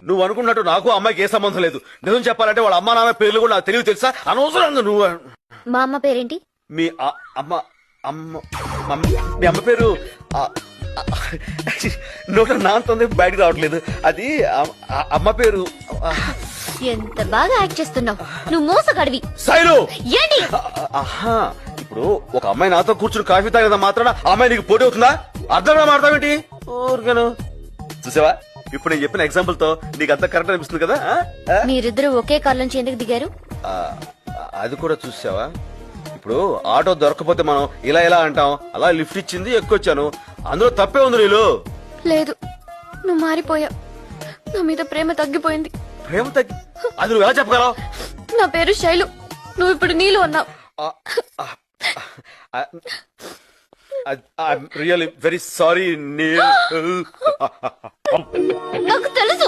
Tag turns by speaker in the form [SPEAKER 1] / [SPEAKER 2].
[SPEAKER 1] నువ్వు అనుకున్నట్టు నాకు అమ్మాయికి ఏ సంబంధం లేదు. నిజం చెప్పాలంటే వాళ్ళ అమ్మా నాన్న పేర్లు కూడా నాకు తెలియదు తెలుసా. అనవసరంగా నువ్వు
[SPEAKER 2] మా అమ్మ పేరేంటి?
[SPEAKER 1] మీ అమ్మ అమ్మ మీ అమ్మ పేరు నోట నాంతుంది బయటకు రావట్లేదు. అది అమ్మ పేరు.
[SPEAKER 2] ఎంత బాగా యాక్ట్ చేస్తున్నావు నువ్వు, మోసగాడివి.
[SPEAKER 1] శైలు
[SPEAKER 2] ఏంటి?
[SPEAKER 1] ఆహా, ఇప్పుడు ఒక అమ్మాయి నాతో కూర్చుని కాఫీ తాగేదా మాత్రాన ఆ అమ్మాయి నీకు పోటీ అవుతుందా? అర్థంగా మాట్లాడతావేంటి? ఊరికను చూసావా, ఇప్పుడు నేను చెప్పిన ఎగ్జాంపుల్ తో నీకు అంత కరెక్ట్ అనిపిస్తుంది కదా.
[SPEAKER 2] మీరిద్దరు ఒకే కార్ నుంచి ఎందుకు దిగారు?
[SPEAKER 1] అది కూడా చూసావా, ఇప్పుడు ఆటో దొరకపోతే మనం ఇలా ఇలా అంటాం, అలా లిఫ్ట్ ఇచ్చింది ఎక్కొచ్చాను, అందులో తప్పే ఉంది. నీళ్ళు
[SPEAKER 2] లేదు, నువ్వు మారిపోయావు. నా మీద ప్రేమ తగ్గిపోయింది.
[SPEAKER 1] ప్రేమ తగ్గి అది నువ్వు ఎలా చెప్పగలవు?
[SPEAKER 2] నా పేరు శైలు, నువ్వు ఇప్పుడు నీళ్ళు అన్నావు.
[SPEAKER 1] Really very sorry Neel.
[SPEAKER 2] నాకు తెలుసు